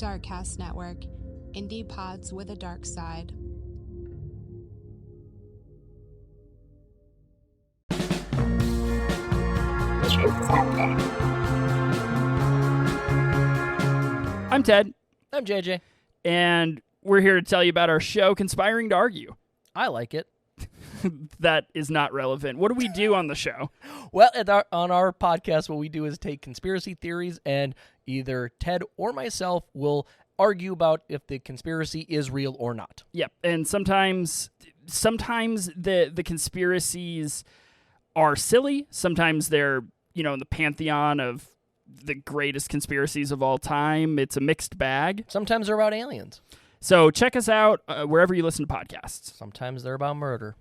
Darkcast Network, indie pods with a dark side. The truth is out there. I'm Ted. I'm JJ. And we're here to tell you about our show, Conspiring to Argue. I like it. That is not relevant. What do we do on the show? Well, on our podcast, what we do is take conspiracy theories, and either Ted or myself will argue about if the conspiracy is real or not. Yep. And sometimes the conspiracies are silly. Sometimes they're, in the pantheon of the greatest conspiracies of all time. It's a mixed bag. Sometimes they're about aliens. So check us out wherever you listen to podcasts. Sometimes they're about murder.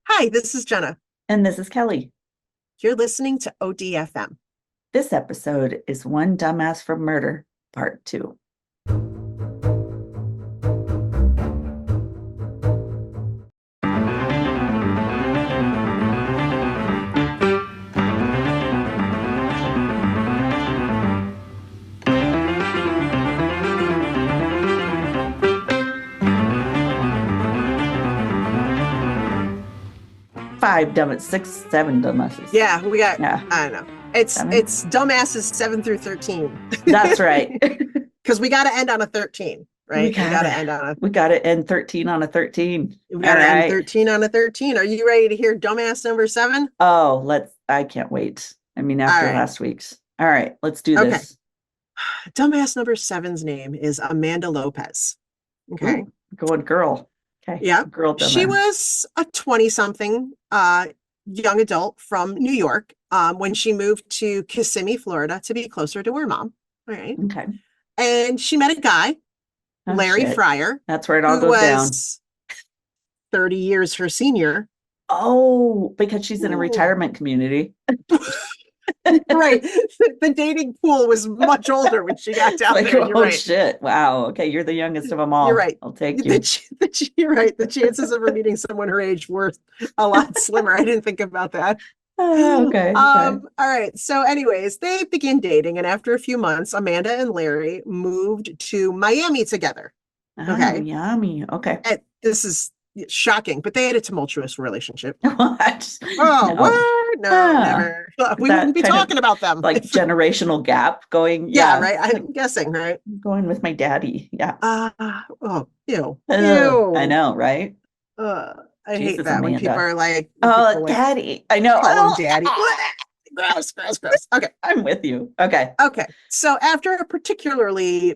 Hi, this is Jenna. And this is Kelly. You're listening to ODFM. This episode is One Dumbass for Murder, Part 2. 5 dumbasses, 6, 7 dumbasses. Yeah, we got, Yeah. I don't know. It's 7? it's dumbasses 7 through 13. That's right. Because we got to end on a 13, right? We got to end on a... We got to end 13 on a 13. We got to end 13 on a 13. Are you ready to hear dumbass number 7? Oh, I can't wait. I mean, after last week's. All right, let's do this. Dumbass number 7's name is Amanda Lopez. Okay. Ooh, going girl. Okay. Yeah. Girl dumbass. She was a 20-something young adult from New York when she moved to Kissimmee, Florida, to be closer to her mom. All right. Okay. And she met a guy, Larry Fryer. That's where it all who goes down. was 30 years her senior. Oh, because she's in a retirement community. Right. The dating pool was much older when she got down there. You're right. Shit. Wow. Okay. You're the youngest of them all. You're right. I'll take you. You're right. The chances of her meeting someone her age were a lot slimmer. I didn't think about that. Okay. All right. So anyways, they begin dating. And after a few months, Amanda and Larry moved to Miami together. Okay. Yummy. Okay. And this is shocking, but they had a tumultuous relationship. What? Oh, No. what? No, never. We wouldn't be talking about them. Like generational gap going. Yeah, right. I'm guessing, right? Going with my daddy. Yeah. Oh, ew. I know, right? I Jesus, hate that Amanda. when people are like, oh, daddy. I know. Call him daddy. Gross. Okay. I'm with you. Okay. So after a particularly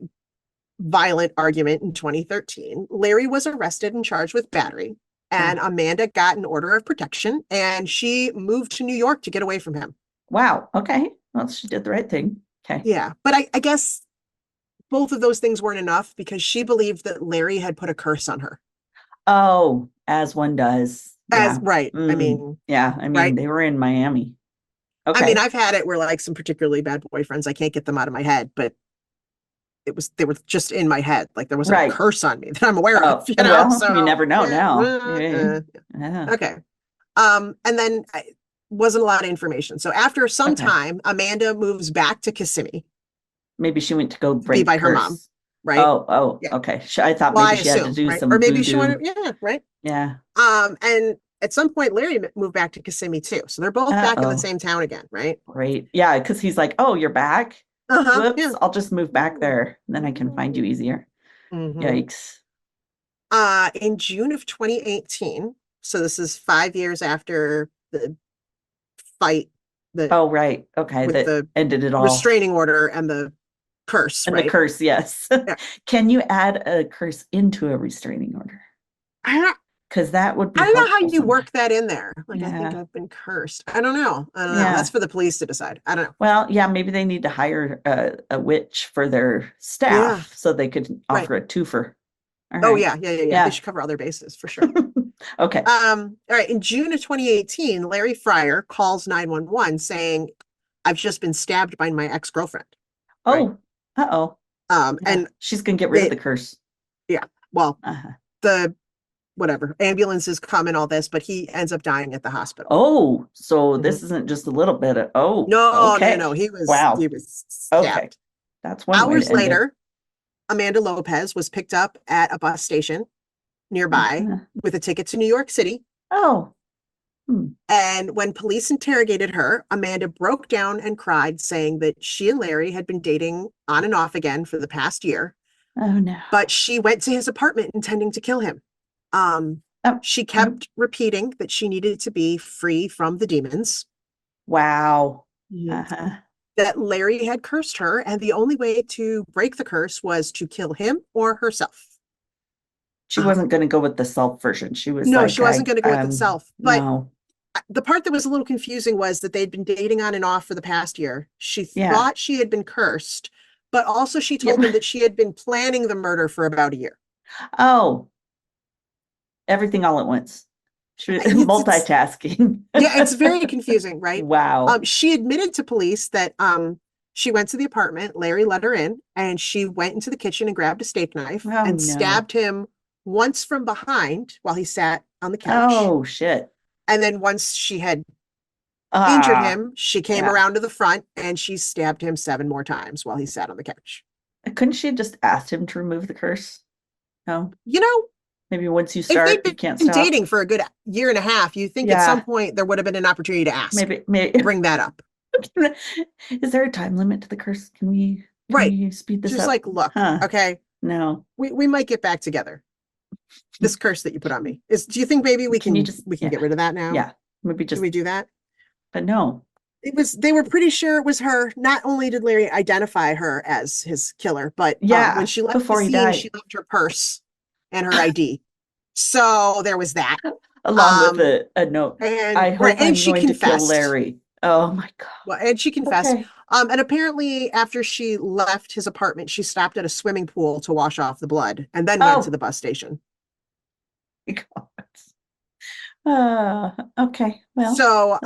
violent argument in 2013, Larry was arrested and charged with battery, and Amanda got an order of protection, and she moved to New York to get away from him. Wow. Okay. Well, she did the right thing. Okay. Yeah. But I guess both of those things weren't enough because she believed that Larry had put a curse on her. Oh, as one does. Yeah. Right. I mean, right? They were in Miami. Okay. I mean, I've had it where like some particularly bad boyfriends, I can't get them out of my head, but they were just in my head. Like there was a curse on me that I'm aware of. You know, so you never know now. Okay. And then wasn't a lot of information. So after some time, Amanda moves back to Kissimmee. Maybe she went to go break be by her mom, right? Oh, yeah. Okay. I thought maybe she had to do some or maybe voodoo. she wanted, right? Yeah. And at some point, Larry moved back to Kissimmee too. So they're both back in the same town again, right? Right. Yeah, because he's like, oh, you're back? Whoops, yeah. I'll just move back there. Then I can find you easier. Mm-hmm. Yikes. In June of 2018, so this is 5 years after the fight. Right. Okay. That ended it all. Restraining order and the curse. And the curse, yes. Yeah. Can you add a curse into a restraining order? Because that would be. I don't know how you work that in there. Like, I think I've been cursed. I don't know. That's for the police to decide. I don't know. Well, yeah, maybe they need to hire a witch for their staff so they could offer a twofer. All right. Yeah. They should cover other bases for sure. Okay. All right. In June of 2018, Larry Fryer calls 911 saying, "I've just been stabbed by my ex-girlfriend." Oh. Right? Uh-oh. And she's gonna get rid of the curse. Yeah. Well, the ambulances come and all this, but he ends up dying at the hospital. Oh, so this isn't just a little bit of no. He was stabbed. Okay. That's one hours way to end later. Amanda Lopez was picked up at a bus station nearby with a ticket to New York City. Oh. And when police interrogated her, Amanda broke down and cried, saying that she and Larry had been dating on and off again for the past year. Oh, no. But she went to his apartment intending to kill him. She kept repeating that she needed to be free from the demons. Wow. That Larry had cursed her, and the only way to break the curse was to kill him or herself. She wasn't going to go with the self version. She was no, like, she wasn't going to go with itself. But no. The part that was a little confusing was that they'd been dating on and off for the past year. She thought she had been cursed, but also she told him that she had been planning the murder for about a year. Oh, everything all at once. She was multitasking. Yeah, it's very confusing, right? Wow. She admitted to police that she went to the apartment, Larry let her in, and she went into the kitchen and grabbed a steak knife and stabbed him once from behind while he sat on the couch. Oh, shit. And then once she had injured him, she came around to the front and she stabbed him 7 more times while he sat on the couch. Couldn't she have just asked him to remove the curse? No. You know, maybe once you start, you can't stop. If they've been dating for a good year and a half, you think at some point there would have been an opportunity to ask. Maybe bring that up. Is there a time limit to the curse? Can we speed this up? Just like, look, okay. No. We might get back together. This curse that you put on me do you think maybe we can get rid of that now? Yeah. Maybe just Can we do that? But no. They were pretty sure it was her. Not only did Larry identify her as his killer, but when she left the scene, she left her purse and her ID. So there was that. Along with a note. And I hope I'm she going confessed. to kill Larry. Oh my God. Well, and she confessed. Okay. And apparently after she left his apartment, she stopped at a swimming pool to wash off the blood and then went to the bus station. Okay. Well, so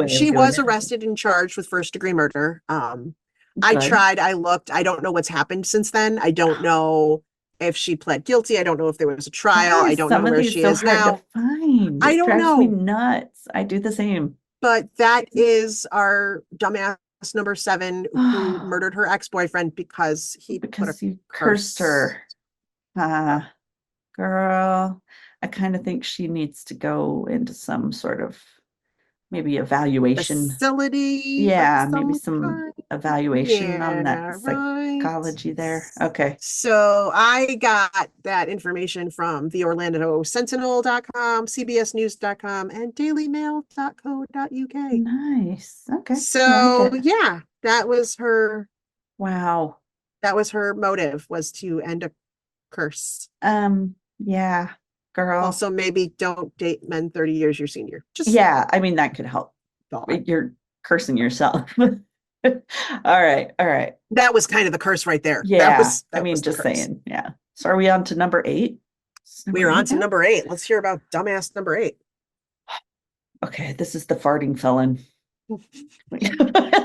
she was arrested and charged with first-degree murder. I looked. I don't know what's happened since then. I don't know if she pled guilty. I don't know if there was a trial. I don't know where she is now. I don't know. Me nuts. I do the same. But that is our dumbass number 7 who murdered her ex-boyfriend because he cursed her. Girl, I kind of think she needs to go into some sort of maybe evaluation facility. Yeah, maybe some evaluation on that psychology there. Okay. So I got that information from the OrlandoSentinel.com, CBSNews.com, and dailymail.co.uk. Nice. Okay. So yeah, that was her. Wow. That was her motive, was to end a curse. Yeah. Girl. Also, maybe don't date men 30 years your senior. I mean, that could help. You're cursing yourself. All right. That was kind of the curse right there. Yeah. Just saying. Yeah. So are we on to number 8? We are on to number 8. Let's hear about dumbass number 8. Okay. This is the farting felon.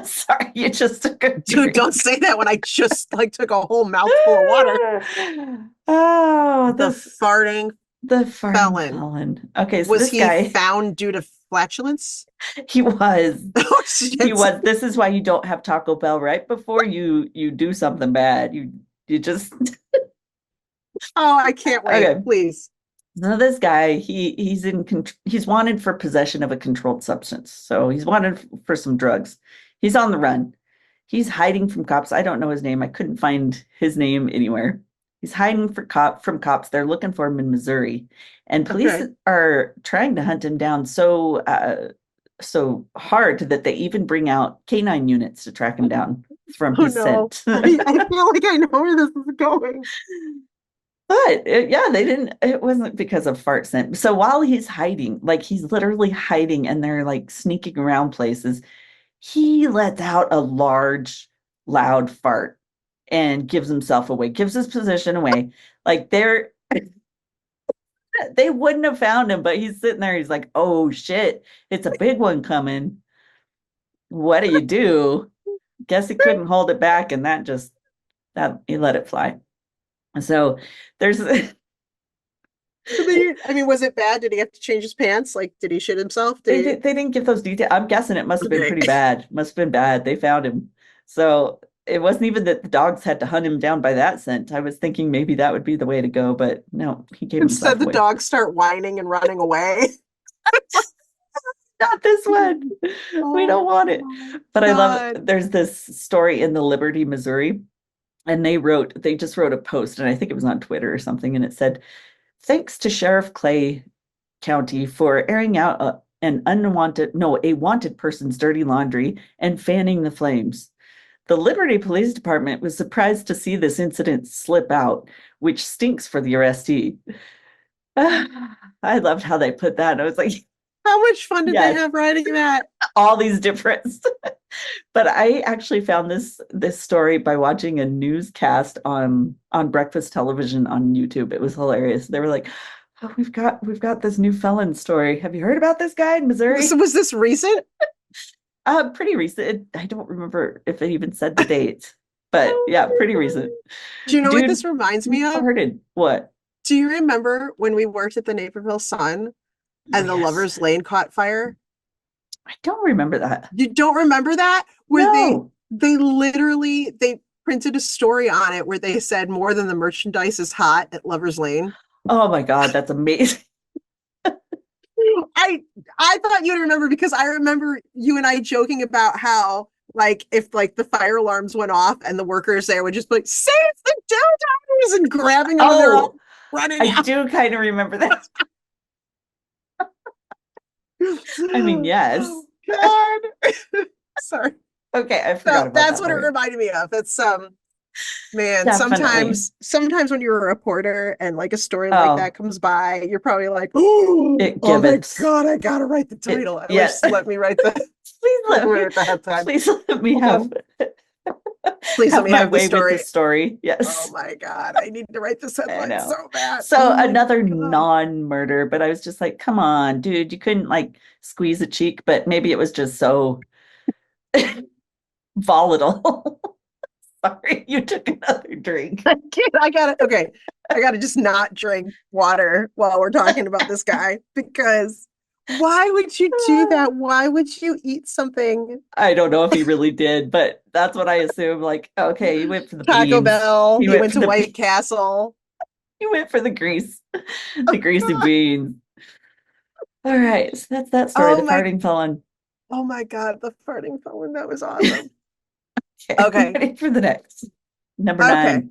Sorry, you just took a dude. Don't say that when I just took a whole mouthful of water. Oh, the farting felon. Okay, so was this guy found due to flatulence? He was. Oh, he was. This is why you don't have Taco Bell right before you do something bad. You just. Oh, I can't wait. Okay. Please. So this guy, he's wanted for possession of a controlled substance. So he's wanted for some drugs. He's on the run. He's hiding from cops. I don't know his name. I couldn't find his name anywhere. He's hiding from cops. They're looking for him in Missouri, and police are trying to hunt him down so hard that they even bring out canine units to track him down from his scent. I feel like I know where this is going. But they didn't. It wasn't because of fart scent. So while he's hiding, he's literally hiding, and they're sneaking around places, he lets out a large, loud fart and gives himself away, gives his position away. They wouldn't have found him, but he's sitting there. He's like, "Oh shit, it's a big one coming. What do? Guess he couldn't hold it back, and he let it fly." So there's. Was it bad? Did he have to change his pants? Did he shit himself? They didn't give those details. I'm guessing it must have been pretty bad. Must have been bad. They found him. So it wasn't even that the dogs had to hunt him down by that scent. I was thinking maybe that would be the way to go, but no, he gave himself Instead, the away. dogs start whining and running away. Not this one. We don't want it. But I love God. it. There's this story in the Liberty, Missouri, and they just wrote a post, and I think it was on Twitter or something, and it said, "Thanks to Sheriff Clay County for airing out a wanted person's dirty laundry and fanning the flames. The Liberty Police Department was surprised to see this incident slip out, which stinks for the arrestee." I loved how they put that. I was like, How much fun did Yes. they have writing that? all these different. But I actually found this story by watching a newscast on breakfast television on YouTube. It was hilarious. They were like, "Oh, we've got this new felon story. Have you heard about this guy in Missouri?" So was this recent? Pretty recent. I don't remember if it even said the date, but yeah, pretty recent. Do you know what Dude, this reminds me of? Started what? Do you remember when we worked at the Naperville Sun and the Yes. Lovers Lane caught fire? I don't remember that. You don't remember that? Where No. they literally they printed a story on it where they said more than the merchandise is hot at Lovers Lane. Oh my God, that's amazing. I thought you'd remember because I remember you and I joking about how like if like the fire alarms went off and the workers there would just be like, "Save the dildos!" and grabbing them and they're all running I out. do kind of remember that. I mean, yes. Oh, God. Sorry. Okay, I forgot So about that's that what it part. reminded me of. It's man, Definitely. sometimes when you're a reporter and like a story Oh. like that comes by, you're probably like, "Oh, It oh my givens. God, I gotta write the title." I yes. wish let me write the Please let me, write the headline. please let me have, Please let me my have the way story. with the story. Yes. Oh my God, I need to write this headline know. so bad. So Oh my another God. non-murder, but I was just like, come on, dude, you couldn't like squeeze a cheek, but maybe it was just so volatile. Sorry, you took another drink. I gotta just not drink water while we're talking about this guy because why would you do that? Why would you eat something? I don't know if he really did, but that's what I assume. Like, okay, he went for the Taco beans. Bell, he went for to White Castle. He went for the grease, the greasy beans. All right, so that's that story. The farting felon. Oh my God, the farting felon, that was awesome. Okay, Okay. ready for the next. Number nine.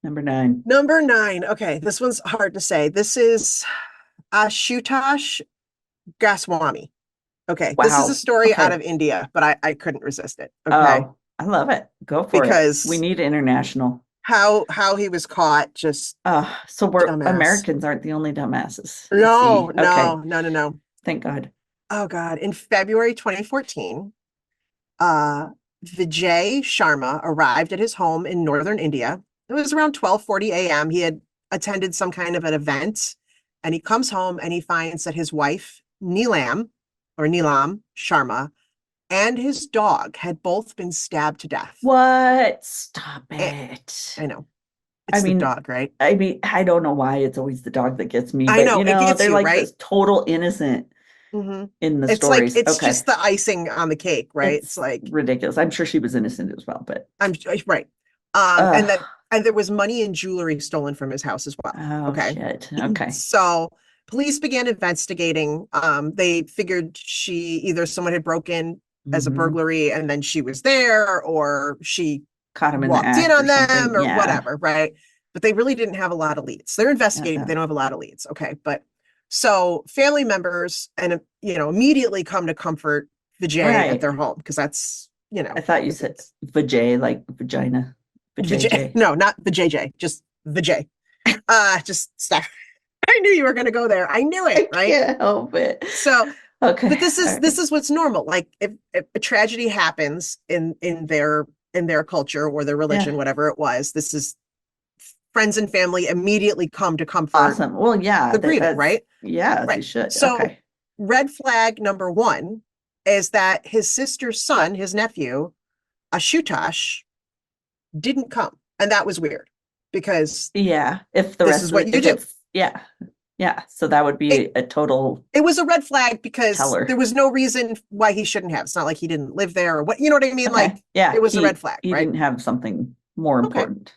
Number 9. Number 9. Okay, this one's hard to say. This is Ashutosh Goswami. Okay, this is Wow. a story out Okay. of India, but I couldn't resist it. Okay, Oh, I love it. Go for because it. We need international. how he was caught just So we're dumbass. Americans aren't the only dumbasses. I no, see. Okay. no. Thank God. Oh God. In February 2014, Vijay Sharma arrived at his home in northern India. It was around 12:40 a.m. He had attended some kind of an event, and he comes home and he finds that his wife, Neelam Sharma, and his dog had both been stabbed to death. What? Stop it. I know. It's the dog, right? I mean, I don't know why it's always the dog that gets me, I but know, it gets they're you, like right? this total innocent Mm-hmm. in the It's stories. like it's Okay. just the icing on the cake, right? It's like ridiculous. I'm sure she was innocent as well, but I'm right. And there was money and jewelry stolen from his house as well. oh Okay. shit. Okay. So police began investigating. They figured someone had broken as a Mhm. burglary and then she was there, or she Caught him in the walked act in on or them something. or Yeah. whatever, right? But they really didn't have a lot of leads. They're investigating, but they don't have a lot of leads. Okay. But so family members and immediately come to comfort Vijay Right. at their home because that's I thought you said vajay, like vagina. Vajay. No, not the JJ, just the J. Just stop. I knew you were going to go there. I knew it, I right? can't help it. So, Okay. but this is what's normal. Like if a tragedy happens in their culture or their religion, Yeah. whatever it was, this is friends and family immediately come to comfort Awesome. Well, yeah. the grieving, right? Yeah, they Right. should. So Okay. red flag number 1 is that his sister's son, his nephew, Ashutosh, didn't come. And that was weird because Yeah. If the this rest is of what it, you if do. it's- yeah. Yeah. So that would be a total It was a red flag because teller. there was no reason why he shouldn't have. It's not like he didn't live there or what, you know what I mean? Okay. Like, yeah, it was a red flag, he right? didn't have something more Okay. important.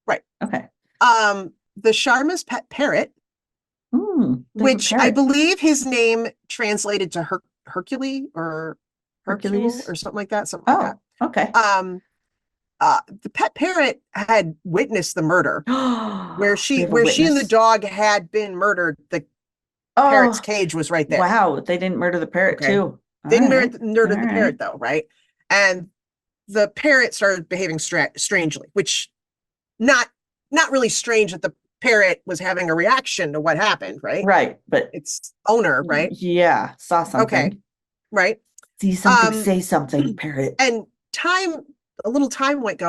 Right. Okay. The Sharma's pet parrot, which I believe his name translated to Hercule or Hercule Hercules? or something like that. Something like Oh, okay. that. The pet parrot had witnessed the murder where she and the dog had been murdered. The parrot's cage was right there. Wow, they didn't murder the parrot too. Didn't murder the parrot though, right? And the parrot started behaving strangely, which not really strange that the parrot was having a reaction to what happened, right? Right, but its owner, right? Yeah, saw something. Okay, right. See something, say something, parrot. And a little time went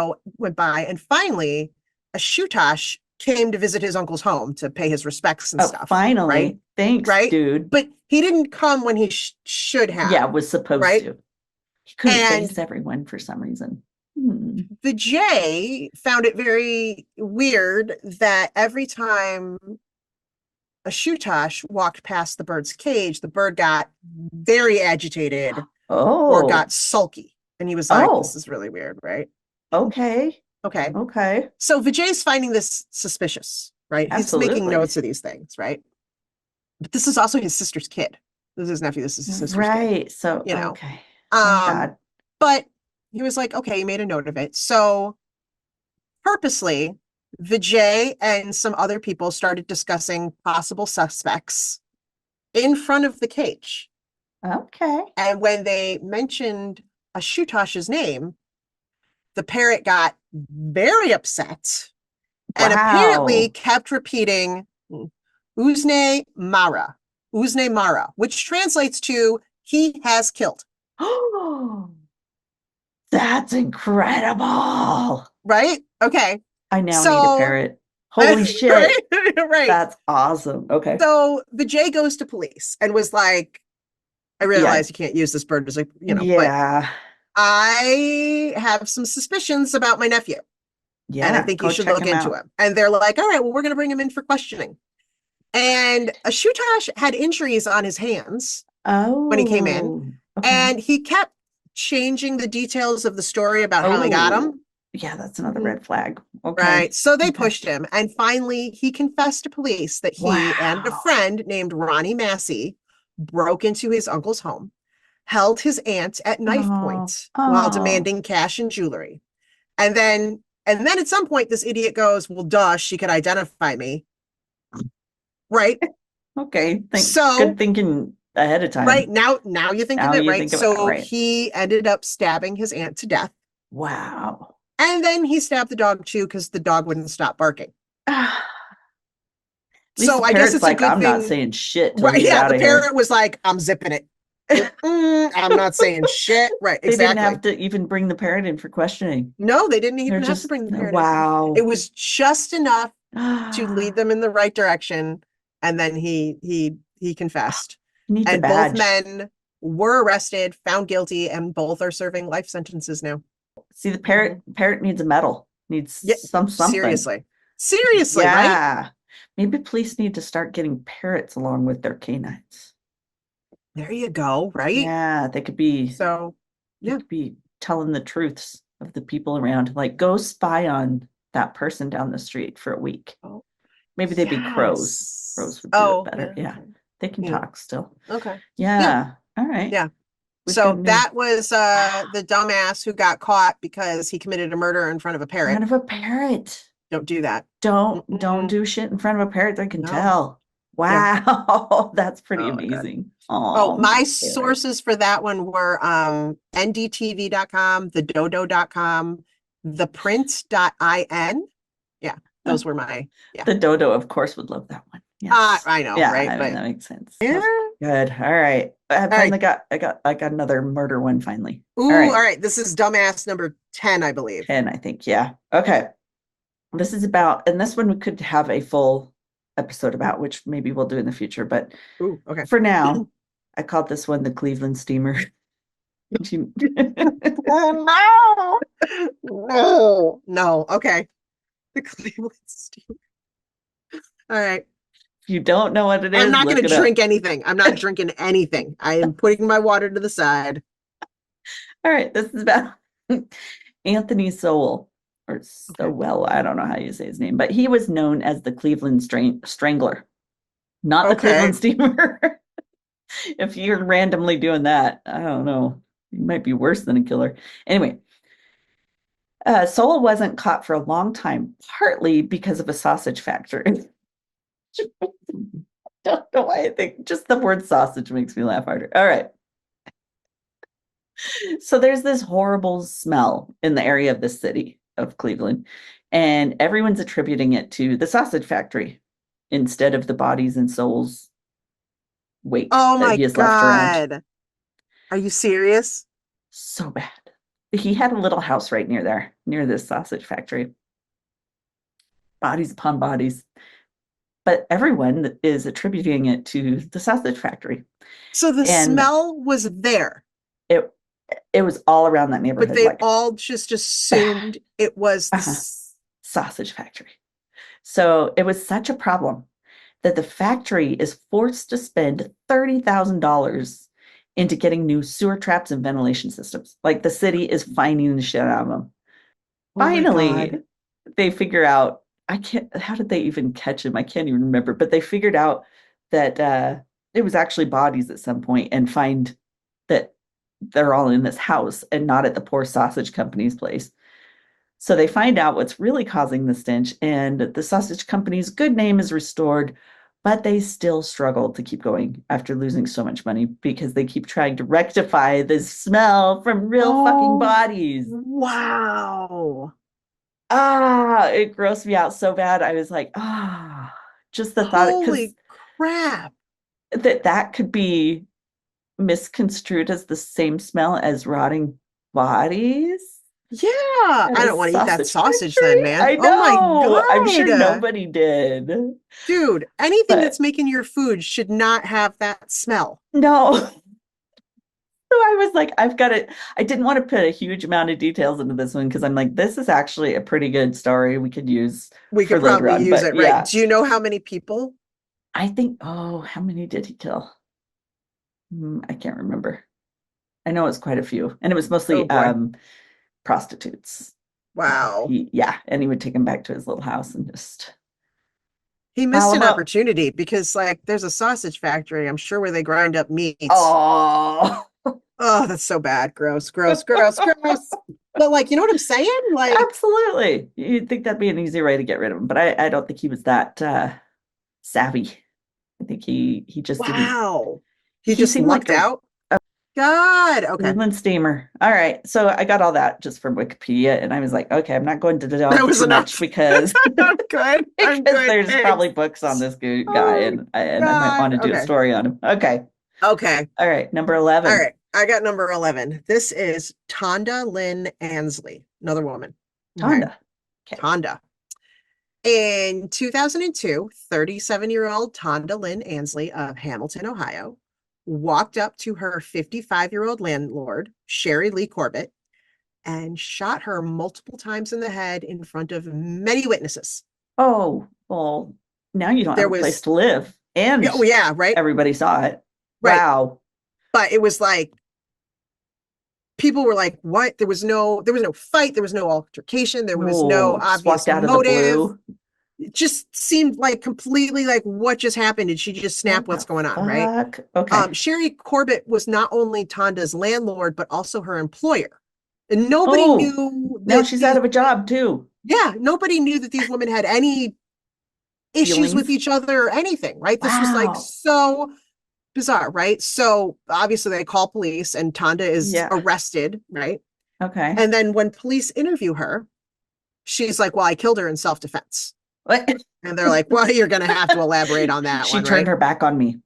by, and finally, a Shutash came to visit his uncle's home to pay his respects and stuff. Finally, right? Thanks, dude. But he didn't come when he should have. Yeah, was supposed to. He couldn't face everyone for some reason. The J found it very weird that every time a Shutash walked past the bird's cage, the bird got very agitated or got sulky. And he was like, this is really weird, right? Okay. So Vijay's finding this suspicious, right? Absolutely. He's making notes of these things, right? But this is also his sister's kid. This is his nephew. This is his sister's kid. Right. So, you know. Okay. God. But he was like, okay, he made a note of it. So purposely, Vijay and some other people started discussing possible suspects in front of the cage. Okay. And when they mentioned a Shutash's name, the parrot got very upset and apparently kept repeating Uzne Mara, which translates to he has killed. Oh, that's incredible. Right? Okay. I now need a parrot. Holy shit. Right. That's awesome. Okay. So Vijay goes to police and was like, I realize you can't use this bird as but I have some suspicions about my nephew. Yeah. And I think you should look into him. And they're like, all right, well, we're going to bring him in for questioning. And a Shutash had injuries on his hands when he came in. Okay. And he kept changing the details of the story about how he got him. Yeah, that's another red flag. Okay. Right. So they pushed him. And finally, he confessed to police that he and a friend named Ronnie Massey broke into his uncle's home, held his aunt at knife point while demanding cash and jewelry. And then at some point, this idiot goes, well, duh, she could identify me. Right. Okay. Good thinking ahead of time. Right. Now you think of it, right? So he ended up stabbing his aunt to death. Wow. And then he stabbed the dog too, because the dog wouldn't stop barking. So I guess it's like, I'm not saying shit. Right. Yeah. The parrot was like, I'm zipping it. I'm not saying shit. Right. Exactly. They didn't have to even bring the parrot in for questioning. No, they didn't even have to bring the parrot in. Wow. It was just enough to lead them in the right direction. And then he confessed. And both men were arrested, found guilty, and both are serving life sentences now. See, the parrot needs a medal. Needs something. Seriously, right? Maybe police need to start getting parrots along with their canines. There you go, right? Yeah, they could be could be telling the truths of the people around. Like, go spy on that person down the street for a week. Maybe they'd be crows. Crows would do it better. Yeah. They can talk still. Okay. Yeah. All right. Yeah. So that was the dumbass who got caught because he committed a murder in front of a parrot. In front of a parrot. Don't do that. Don't do shit in front of a parrot that can tell. Wow. That's pretty amazing. My sources for that one were ndtv.com, thedodo.com, theprint.in. Yeah. Those were my The dodo, of course, would love that one. Yes. I know, right? I mean, that makes sense. Yeah. Good. All right. I got another murder one finally. Ooh, all right. This is dumbass number 10, I believe. 10, I think. Yeah. Okay. This is about, and this one we could have a full episode about, which maybe we'll do in the future. But okay. For now, I called this one the Cleveland Steamer. Oh, no. Okay. The Cleveland Steamer. All right. If you don't know what it is, I'm not look going it to up. drink anything. I'm not drinking anything. I am putting my water to the side. All right, this is about Anthony Sowell, or Okay. Sowell. I don't know how you say his name, but he was known as the Cleveland Strangler, not the Okay. Cleveland Steamer. If you're randomly doing that, I don't know. You might be worse than a killer. Anyway, Sowell wasn't caught for a long time, partly because of a sausage factory. Don't know why I think just the word sausage makes me laugh harder. All right. So there's this horrible smell in the area of the city of Cleveland, and everyone's attributing it to the sausage factory instead of the bodies and souls wake Oh that my he has left around. God. Are you serious? So bad. He had a little house right near there, near this sausage factory. Bodies upon bodies. But everyone is attributing it to the sausage factory. So the And smell was there, it was all around that neighborhood. but they like, all just assumed it was the sausage factory. So it was such a problem that the factory is forced to spend $30,000 into getting new sewer traps and ventilation systems. Like the city is finding the shit out of them. Oh my Finally, God. they figure out, how did they even catch him? I can't even remember, but they figured out that it was actually bodies at some point and find that they're all in this house and not at the poor sausage company's place. So they find out what's really causing the stench, and the sausage company's good name is restored, but they still struggle to keep going after losing so much money because they keep trying to rectify the smell from real fucking bodies. Wow. It grossed me out so bad. I was like, just the thought, Holy crap. that could be misconstrued as the same smell as rotting bodies. Yeah. I don't want to eat that sausage then, man. I know. Oh my I'm sure God. nobody did. Dude, anything But- that's making your food should not have that smell. No. So I was like, I've got it. I didn't want to put a huge amount of details into this one because I'm like, this is actually a pretty good story we could use. We for could later probably on, use but it, right? yeah. Do you know how many people? I think, how many did he kill? I can't remember. I know it's quite a few. And it was mostly prostitutes. Wow. And he would take them back to his little house and just... He missed an opportunity because, like, there's a sausage factory, I'm sure, where they grind up meats. Oh, that's so bad. Gross, gross, gross, gross. But, like, you know what I'm saying? Like, absolutely. You'd think that'd be an easy way to get rid of him, but I don't think he was that savvy. I think he just didn't. Wow. He just seemed lucked like out? God. Okay. Cleveland steamer. All right. So I got all that just from Wikipedia, and I was like, okay, I'm not going to delve That was too enough. much because I'm good. I'm because good. there's Thanks. probably books on this guy, and I might want to do a Okay. story on him. Okay. Okay. All right. Number 11. All right. I got number 11. This is Tonda Lynn Ansley, another woman. Tonda. Okay. Tonda. In 2002, 37-year-old Tonda Lynn Ansley of Hamilton, Ohio, walked up to her 55-year-old landlord, Sherry Lee Corbett, and shot her multiple times in the head in front of many witnesses. Oh, well, now you don't have a place to live. And right? Everybody saw it. Right. Wow. But it was like, people were like, what? There was no fight. There was no altercation. There was no obvious motive. It just seemed like completely like, what just happened? Did she just snap? What's going on? Right. Okay. Sherry Corbett was not only Tonda's landlord, but also her employer. And nobody knew that now she's out of a job too. Yeah. Nobody knew that these women had any issues with each other or anything. Right. This was like so bizarre. Right. So obviously they call police and Tonda is arrested. Right. Okay. And then when police interview her, she's like, well, I killed her in self-defense. What? And they're like, well, you're going to have to elaborate on that she one. She turned her back on me.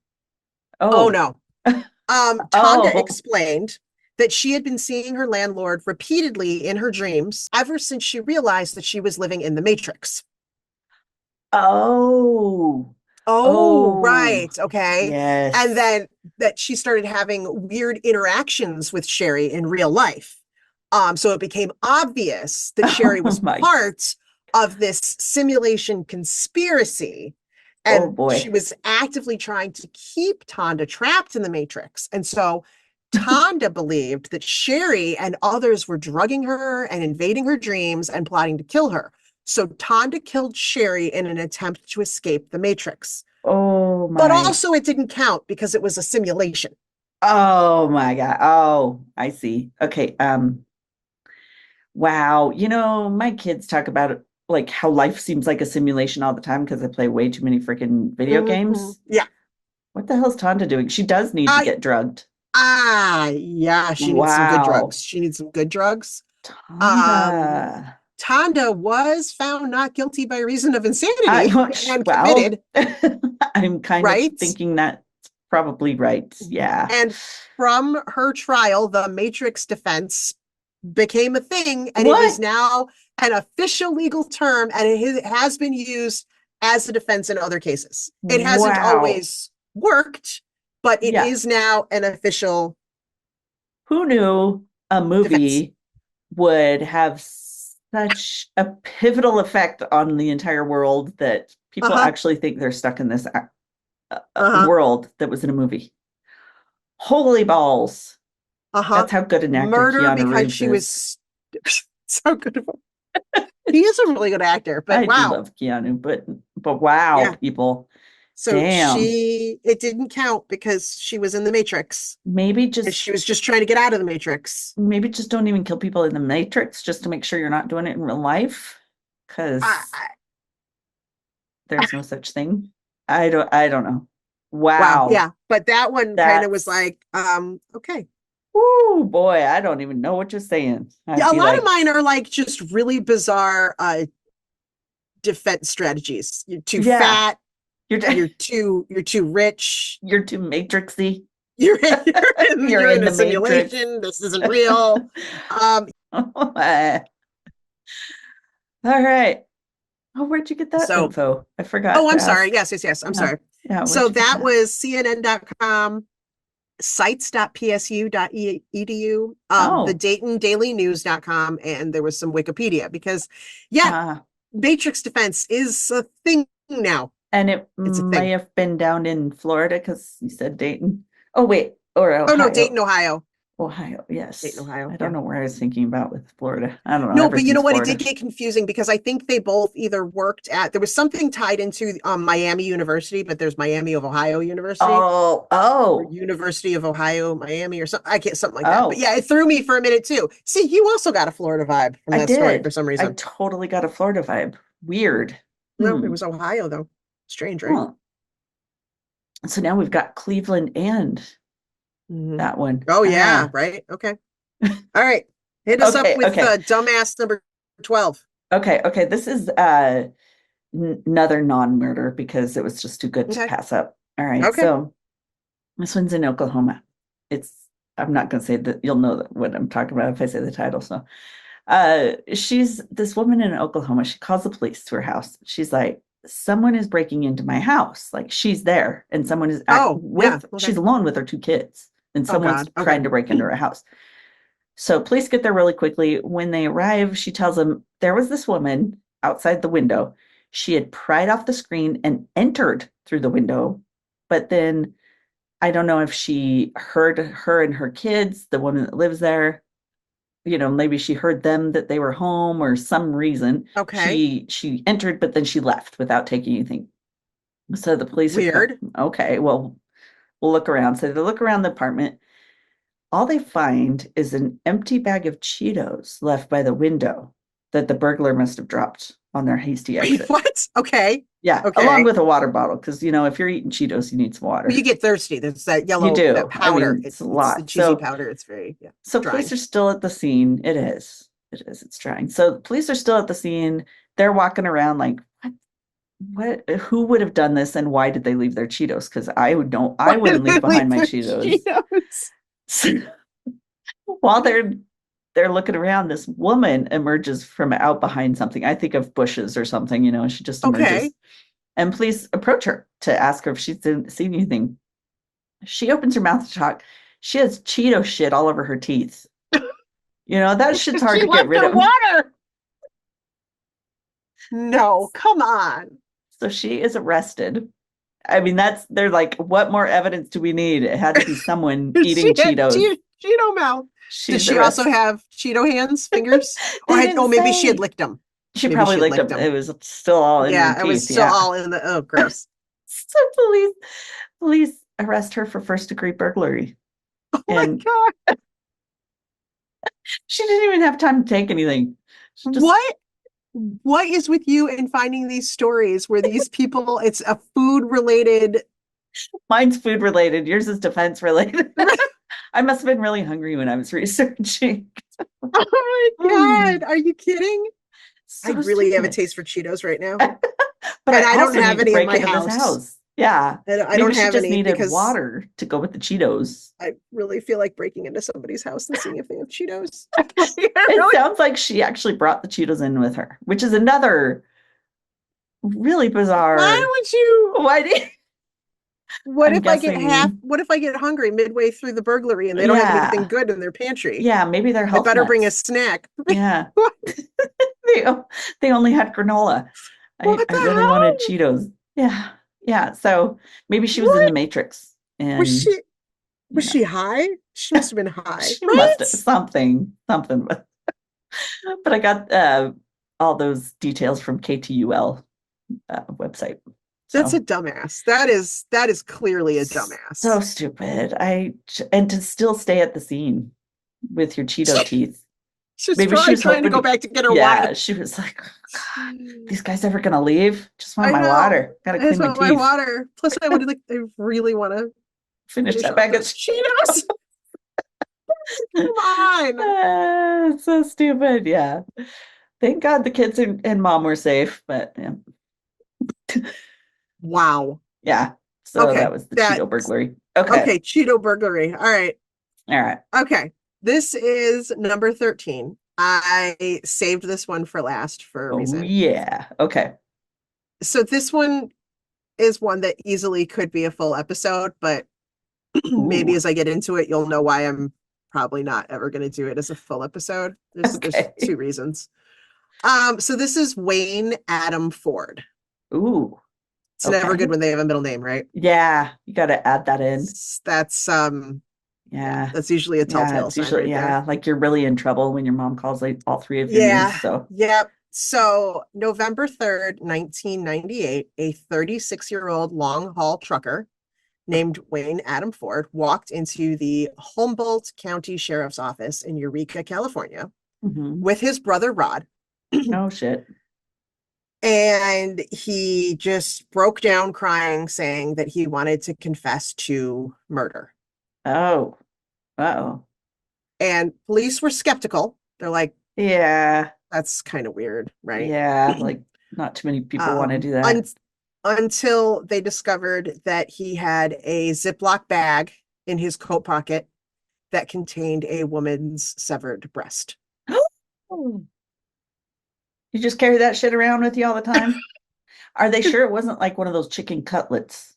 Oh no. Tonda explained that she had been seeing her landlord repeatedly in her dreams ever since she realized that she was living in the Matrix. Oh, right. Okay. Yes. And then that she started having weird interactions with Sherry in real life. So it became obvious that Sherry was part of this simulation conspiracy. And boy. she was actively trying to keep Tonda trapped in the Matrix. And so Tonda believed that Sherry and others were drugging her and invading her dreams and plotting to kill her. So Tonda killed Sherry in an attempt to escape the Matrix. Oh But my. also it didn't count because it was a simulation. Oh my God. Oh, I see. Okay. Wow. My kids talk about it like how life seems like a simulation all the time because I play way too many freaking video games. Yeah. What the hell's Tonda doing? She does need to get drugged. Yeah, she needs some good drugs. She needs some good drugs. Tonda. Tonda was found not guilty by reason of insanity and committed. I'm kind right? of thinking that's probably right. Yeah. And from her trial, the Matrix defense became a thing, and What? it is now an official legal term, and it has been used as a defense in other cases. It hasn't always worked, but it is now an official. Who knew a movie would have such a pivotal effect on the entire world that people actually think they're stuck in this world that was in a movie? Holy balls. That's how good an actor Murder Keanu because Reeves she is. was so good. He is a really good actor, but I do love Keanu, but wow, people. So damn. it didn't count because she was in the Matrix. Maybe she was just trying to get out of the Matrix. Maybe just don't even kill people in the Matrix just to make sure you're not doing it in real life. Because there's no such thing. I don't know. Wow. Yeah. But that one kind of was like, okay. Oh boy, I don't even know what you're saying. A lot of mine are like just really bizarre defense strategies. You're too fat. You're too rich. You're too matrixy. You're in a simulation. This isn't real. All right. Oh, where'd you get that info? I forgot. Oh, I'm sorry. Yes. I'm sorry. Yeah, so that was CNN.com, sites.psu.edu, the DaytonDailyNews.com, and there was some Wikipedia because, Matrix defense is a thing now. And it may have been down in Florida because you said Dayton. Oh, wait. Or Ohio. Oh, no, Dayton, Ohio. Ohio, yes. Dayton, Ohio. I don't know where I was thinking about with Florida. I don't know. No, but you know what? Florida. It did get confusing because I think they both either worked at, there was something tied into Miami University, but there's Miami of Ohio University. Oh. University of Ohio, Miami or something. I can't, something like that. But yeah, it threw me for a minute too. See, you also got a Florida vibe from that story for some reason. I totally got a Florida vibe. Weird. No, it was Ohio though. Strange, right? Huh. So now we've got Cleveland and that one. Oh yeah, right. Okay. All right. Hit us up with dumbass number 12. Okay. This is another non-murder because it was just too good to pass up. All right. Okay. So this one's in Oklahoma. I'm not going to say that you'll know what I'm talking about if I say the title. So she's this woman in Oklahoma. She calls the police to her house. She's like, someone is breaking into my house. Like she's there and someone is she's alone with her 2 kids and someone's trying to break into her house. So police get there really quickly. When they arrive, she tells them there was this woman outside the window. She had pried off the screen and entered through the window. But then I don't know if she heard her and her kids, the woman that lives there, maybe she heard them that they were home or some reason. Okay. She entered, but then she left without taking anything. So the police Weird. Okay, well, we'll look around. So they look around the apartment. All they find is an empty bag of Cheetos left by the window that the burglar must have dropped on their hasty exit. Wait, what? Okay. Yeah, okay. Along with a water bottle, because if you're eating Cheetos, you need some water. Well, you get thirsty. There's that yellow that powder. It's a lot. It's the cheesy powder. It's very So drying. Police are still at the scene. It is. It's drying. So the police are still at the scene. They're walking around like, what? Who would have done this, and why did they leave their Cheetos? Because I wouldn't leave behind my Cheetos. So, while they're looking around, this woman emerges from out behind something. I think of bushes or something, she just emerges. Okay. And police approach her to ask her if she's seen anything. She opens her mouth to talk. She has Cheeto shit all over her teeth. That shit's hard to get rid of. Water. No, come on. So she is arrested I mean, they're like, what more evidence do we need? It had to be someone eating She had Cheetos. Cheeto mouth. Did she also have Cheeto hands, fingers? Maybe she had licked them. She Maybe probably she had licked them. It was still all in her teeth. It was still all in the, oh, gross. So police arrest her for first-degree burglary. Oh my God. She didn't even have time to take anything. What is with you in finding these stories where these people, it's a food-related... Mine's food-related. Yours is defense-related. I must have been really hungry when I was researching. Oh my God. Are you kidding? So I really have a stupid. taste for Cheetos right now. But And I don't also have need to any in break my into this house. Yeah. I Maybe don't she have just any needed because water to go with the Cheetos. I really feel like breaking into somebody's house and seeing if they have Cheetos. It sounds like she actually brought the Cheetos in with her, which is another really bizarre. Why would you? Why do you? What I'm if I get guessing- What if I get hungry midway through the burglary and they don't have anything good in their pantry? Yeah, maybe they're They health better bring a nuts. snack. Yeah. They only had granola. I What the really hell? wanted Cheetos. Yeah. Yeah. So maybe she was in the Matrix. And Was she high? She must have been high. she right? must have something. But I got all those details from KTUL website. That's So. a dumbass. That is clearly a dumbass. So stupid. And to still stay at the scene with your Cheeto teeth. She's Maybe probably she was trying to go hoping- back to get her Yeah, water. she was like, God, these guys ever gonna leave? Just want I my know. water. Gotta I clean just my want teeth. my water. Plus, I really want to Finish that bag of Cheetos. Come on. It's so stupid. Yeah. Thank God the kids and mom were safe, but yeah. Wow. Yeah. So Okay, that was the Cheeto burglary. Okay. Okay, Cheeto burglary. All right. All right. Okay. This is number 13. I saved this one for last for a reason. Yeah. Okay. So this one is one that easily could be a full episode, but maybe as I get into it, you'll know why I'm probably not ever going to do it as a full episode. There's two reasons. So this is Wayne Adam Ford. Ooh. It's never good when they have a middle name, right? Yeah, you got to add that in. That's Yeah. that's usually a telltale sign. Usually, right there. like you're really in trouble when your mom calls like all three of your names. So Yep. So November 3rd, 1998, a 36-year-old long haul trucker named Wayne Adam Ford walked into the Humboldt County Sheriff's Office in Eureka, California, with his brother Rod. Oh shit. And he just broke down crying, saying that he wanted to confess to murder. Oh. Uh-oh. And police were skeptical. They're like, yeah, that's kind of weird, right? Yeah, like not too many people want to do that. Until they discovered that he had a Ziploc bag in his coat pocket that contained a woman's severed breast. You just carry that shit around with you all the time? Are they sure it wasn't like one of those chicken cutlets?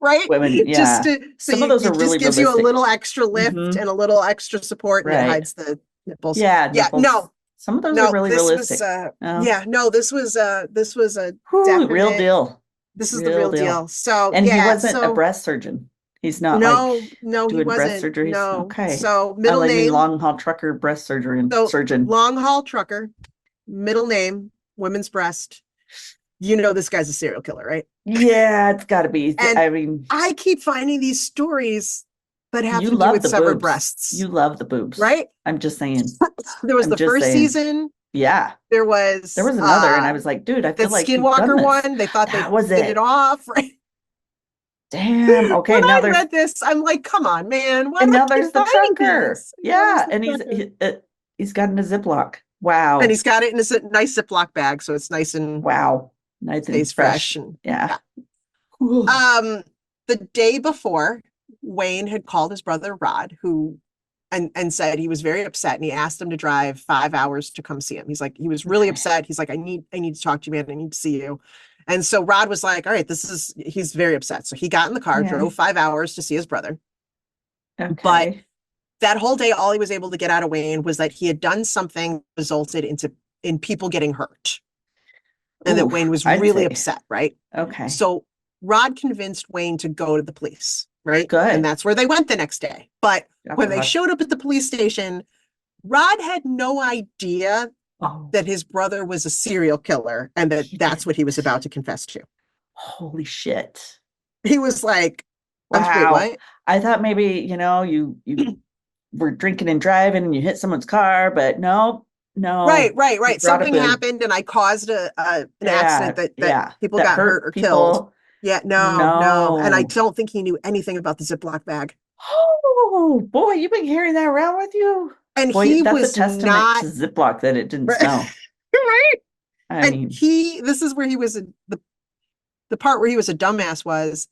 Right? Women, yeah. Some of those are really gives realistic. you a little extra lift and a little extra support, and it hides the nipples. Yeah, nipples. No. Some of those are really realistic. This was a definite, real deal. This is the real deal. So, and he wasn't a breast surgeon. He's not doing he wasn't. Breast surgeries. No. Okay. So middle name, long haul trucker, breast surgeon. Long haul trucker, middle name, women's breast. You know this guy's a serial killer, right? Yeah, it's got to be. And I mean, I keep finding these stories that have to do with severed breasts. You love the boobs, right? I'm just saying. There was the first season. Yeah. There was another, and I was like, dude, I feel like Skinwalker one. They thought they was it off, right? Damn. Okay. When now I read this, I'm like, come on, man. And now there's the trucker. Yeah, and he's got in a Ziploc. Wow. And he's got it in a nice Ziploc bag, so it's nice and nice and stays fresh. And yeah. The day before, Wayne had called his brother Rod, who and said he was very upset, and he asked him to drive 5 hours to come see him. He's like, he was really upset. He's like, I need to talk to you, man. I need to see you. And so Rod was like, all right, he's very upset. So he got in the car, drove 5 hours to see his brother. Okay. But that whole day, all he was able to get out of Wayne was that he had done something that resulted in people getting hurt. And that Wayne was really upset, right? Okay. So Rod convinced Wayne to go to the police, right? Good. And that's where they went the next day. But Oh, when they God. showed up at the police station, Rod had no idea Oh, that his brother was a serial killer and that He that's what he was didn't. about to confess to. holy shit. He was like, wait, Wow. what? I thought maybe, you were drinking and driving and you hit someone's car, but no. Right. You brought up Something a- happened and I caused an accident that people that got hurt or killed. people. Yeah, no. And I No. don't think he knew anything about the Ziploc bag. Oh boy, you've been carrying that around with you. And Boy, he that's a was testament not to Ziploc that it didn't smell. right. I And mean, this is where he was the part where he was a dumbass was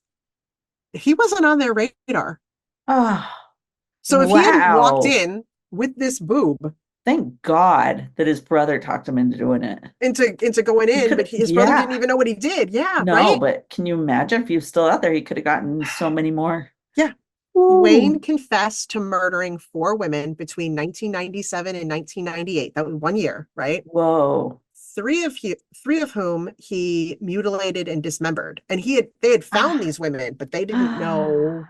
he wasn't on their radar. oh, So if he had walked wow. in with this boob Thank God that his brother talked him into doing it. into going in, but his brother didn't even know what he did. Yeah, No, right. but can you imagine if he was still out there? He could have gotten so many more. Yeah. Ooh. Wayne confessed to murdering 4 women between 1997 and 1998. That was 1 year, right? Whoa. Three of whom he mutilated and dismembered. And they had found these women, but they didn't know.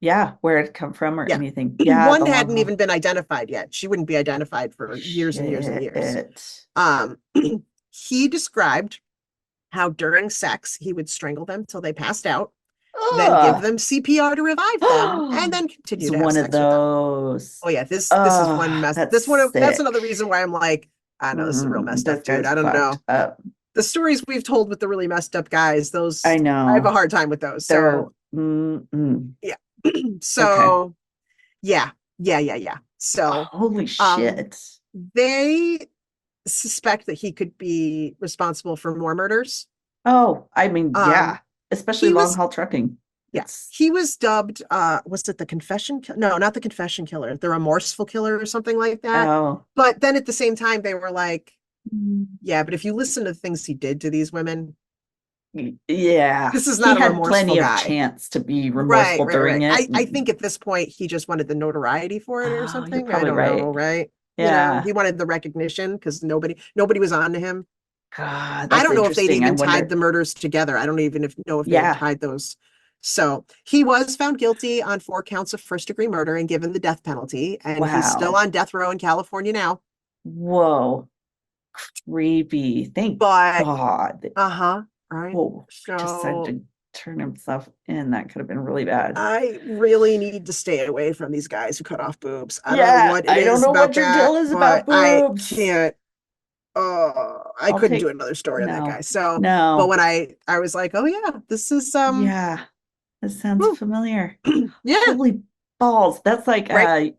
Yeah, where it come from or Yeah. anything. Yeah, One the long hadn't haul. even been identified yet. She wouldn't be identified for years and years and years. Shit. He described how during sex he would strangle them till they passed out, then Ugh. give them CPR to revive them, and then continue It's to have one of sex with them. those. Oh yeah, this is one mess. That's That's sick. another reason why I'm like, I know this is a real messed up That dude. guy's I don't know. fucked up. The stories we've told with the really messed up guys, those I know. I have a hard time with those. They're Yeah. So yeah. So holy shit. they suspect that he could be responsible for more murders. Oh, I mean, yeah. Especially he long was- haul trucking. Yes. He was dubbed, was it the confession? No, not the confession killer, the remorseful killer or something like that. Oh. But then at the same time, they were like, yeah, but if you listen to the things he did to these women, yeah, this is not he a had remorseful plenty guy. of chance to be remorseful during it. I think at this point he just wanted the notoriety for it or something. You're probably I don't know, right? Yeah. He wanted the recognition because nobody was on to him. God, I don't know if they'd interesting. even tied the murders together. I don't even know if they had tied those. So he was found guilty on 4 counts of first-degree murder and given the death penalty, and he's still on death row in California now. Whoa, creepy! Thank God. Right. Whoa, So decided to turn himself in. That could have been really bad. I really need to stay away from these guys who cut off boobs. I don't know what your deal is about boobs. I can't. I couldn't do another story on that guy. So no. But when I was like, oh yeah, this is yeah, this sounds familiar. Yeah. Holy balls! That's like at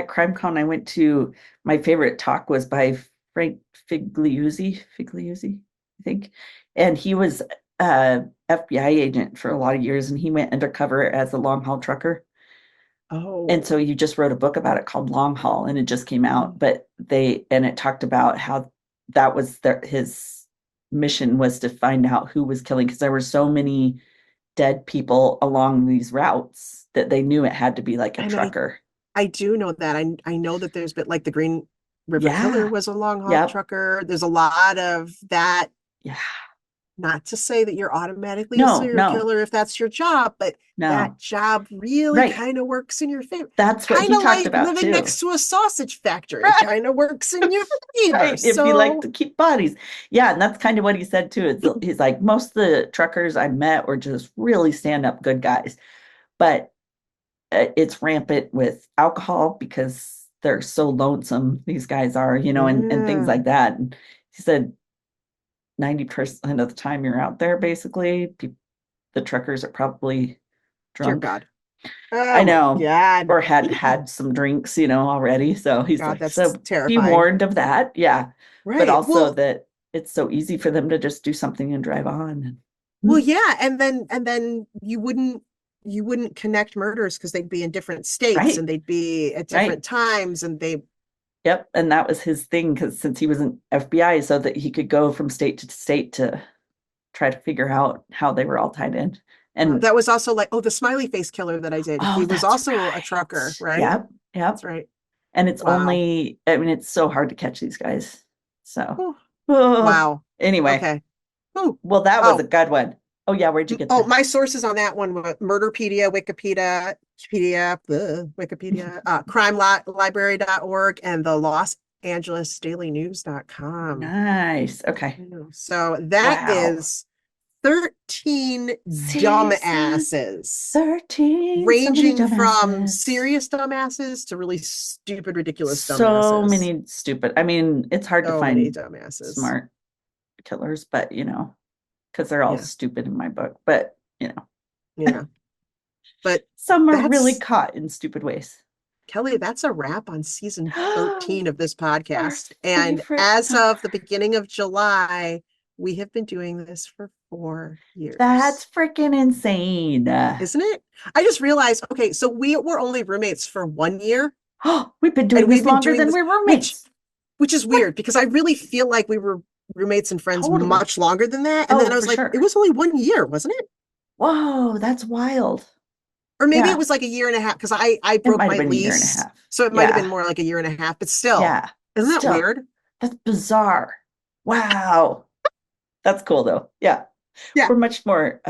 CrimeCon I went to. My favorite talk was by Frank Figliuzzi, I think, and he was FBI agent for a lot of years, and he went undercover as a long haul trucker. Oh. And so you just wrote a book about it called Long Haul, and it just came out. But it talked about how that was his mission was to find out who was killing, because there were so many dead people along these routes that they knew it had to be like a trucker. I do know that. I know that there's been like the Green River Killer was a long haul trucker. There's a lot of that. Yeah. Not to say that you're automatically a serial killer if that's your job, but that job really kind of works in your favor. That's what he talked about living too. Next to a sausage factory kind of works in your favor. Right. If you like to keep bodies. Yeah, and that's kind of what he said too. He's like, most of the truckers I met were just really stand-up good guys. But it's rampant with alcohol because they're so lonesome, these guys are, and things like that. And he said 90% of the time you're out there, basically, the truckers are probably drunk. Dear God. I know. God. Or had some drinks, already. So he's like, that's so terrifying. Be warned of that. Yeah. Right. But also that it's so easy for them to just do something and drive on. Well, yeah. And then you wouldn't connect murders because they'd be in different states and they'd be at different times and they. Yep. And that was his thing, because since he was in FBI, so that he could go from state to state to try to figure out how they were all tied in. And that was also like, the smiley face killer that I did. He was also a trucker, right? Yep. That's right. And it's it's so hard to catch these guys. So wow. Anyway. Okay. Well, that was a good one. Oh yeah, where'd you get Oh, that? my sources on that one were Murderpedia, Wikipedia, crimelibrary.org, and the Los Angeles Daily News.com. Nice. Okay. So that Wow. is 13 Seriously? dumbasses, 13. ranging So many from dumbasses. serious dumbasses to really stupid, ridiculous So dumbasses. many stupid. I mean, it's hard to So many find dumbasses. smart killers, but because they're all Yeah. stupid in my book. But Yeah. But some are that's really caught in stupid ways. Kelly, that's a wrap on season 13 of this podcast. Our And favorite as of part. the beginning of July, we have been doing this for 4 years. That's freaking insane. Isn't it? I just realized, okay, so we were only roommates for 1 year. We've been doing And this we've been longer doing than this- we're roommates. Which is weird because I really feel like we were roommates and friends Totally. much longer than that. And Oh, then I was for like, sure. it was only 1 year, wasn't it? Whoa, that's wild. Or maybe Yeah. it was like a year and a half because I broke might my have been a year and a lease. half. So it might have Yeah. been more like a year and a half, but still. Yeah. Isn't that Still. weird? That's bizarre. Wow. That's cool though. Yeah. Yeah. We're much more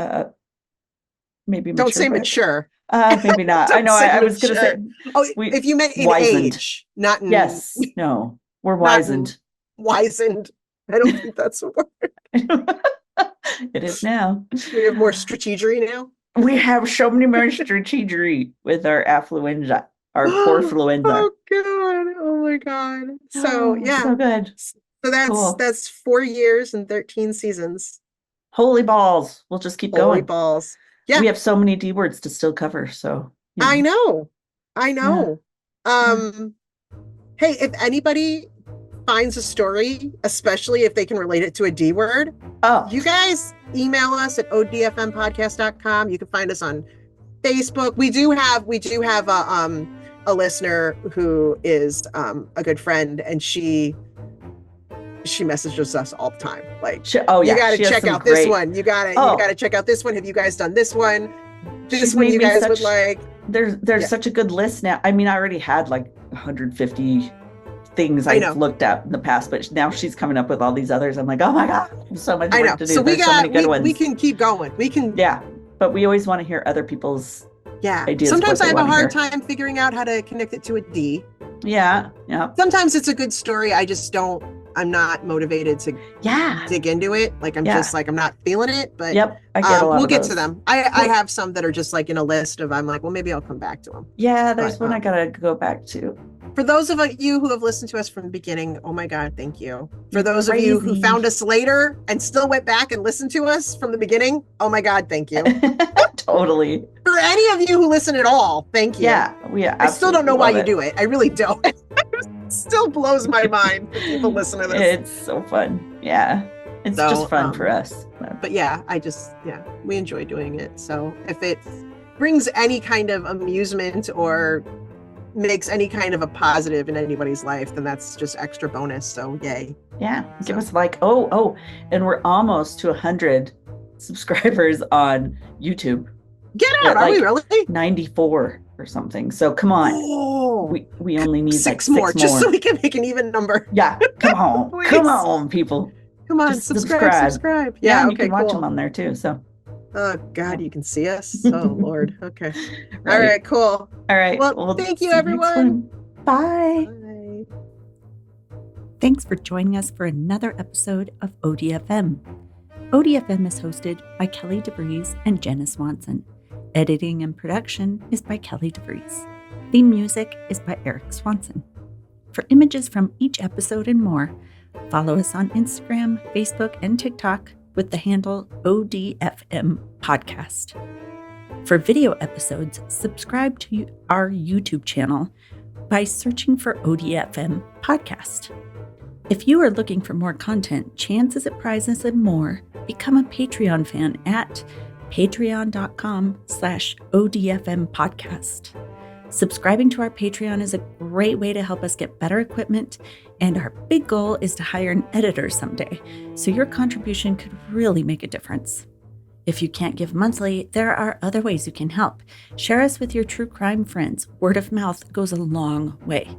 maybe mature. Don't say but- mature. Maybe not. I Don't know. say I was gonna say Oh, we if you meant in wizened. age, not in Yes. No. We're Not wizened. wizened. I don't think that's a word. It is now. We have more strategery now. We have so many more strategery with our affluenza, our porfluenza. Oh god. Oh my god. So yeah. So good. So Cool. that's 4 years and 13 seasons. Holy balls. We'll just keep Holy going. balls. Yeah. We have so many D words to still cover. So I know. Hey, if anybody finds a story, especially if they can relate it to a D word, you guys email us at odfmpodcast.com. You can find us on Facebook. We do have a listener who is a good friend, and she messages us all the time. Like, you got to check out this one. You got to check out this one. Have you guys done this one? This one you guys would like. There's such a good list now. I mean, I already had like 150 things I've looked at in the past, but now she's coming up with all these others. I'm like, oh my god, so much work to do. So There's so many good ones. We can keep going. We can. Yeah, but we always want to hear other people's ideas. Sometimes I have a hard time figuring out how to connect it to a D. Yeah. Sometimes it's a good story. I'm not motivated to dig into it. Like I'm just like, I'm not feeling it, but I get a lot we'll of get those. to them. I have some that are just like in a list of, I'm like, well, maybe I'll come back to them. Yeah, there's one I gotta go back to. For those of you who have listened to us from the beginning, oh my God, thank you. For those of you who found us later and still went back and listened to us from the beginning, oh my God, thank you. Totally. For any of you who listen at all, thank you. Yeah, I still don't know why you do it. I really don't. It still blows my mind that people listen to this. It's so fun. Yeah. It's just fun for us. But yeah, we enjoy doing it. So if it brings any kind of amusement or makes any kind of a positive in anybody's life, then that's just extra bonus. So yay. Yeah. Give us like, and we're almost to 100 subscribers on YouTube. Get out. Are we really? 94 or something. So come on. We only need six like more just so we can make an even number. Yeah. Come on. Come on, people. Come on, just subscribe. Yeah, okay, you can watch cool. them on there too. So oh God, you can see us. Oh Lord. Okay. Right. All right, cool. All right. Well, thank you, everyone. Bye. Bye. Thanks for joining us for another episode of ODFM. ODFM is hosted by Kelly DeVries and Jenna Swanson. Editing and production is by Kelly DeVries. Theme music is by Eric Swanson. For images from each episode and more, follow us on Instagram, Facebook, and TikTok with the handle ODFM Podcast. For video episodes, subscribe to our YouTube channel by searching for ODFM Podcast. If you are looking for more content, chances at prizes and more, become a Patreon fan at patreon.com/ODFM Podcast. Subscribing to our Patreon is a great way to help us get better equipment, and our big goal is to hire an editor someday, so your contribution could really make a difference. If you can't give monthly, there are other ways you can help. Share us with your true crime friends. Word of mouth goes a long way.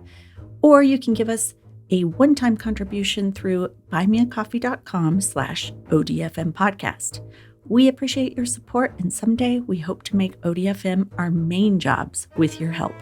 Or you can give us a one-time contribution through buymeacoffee.com/ODFM Podcast. We appreciate your support, and someday we hope to make ODFM our main jobs with your help.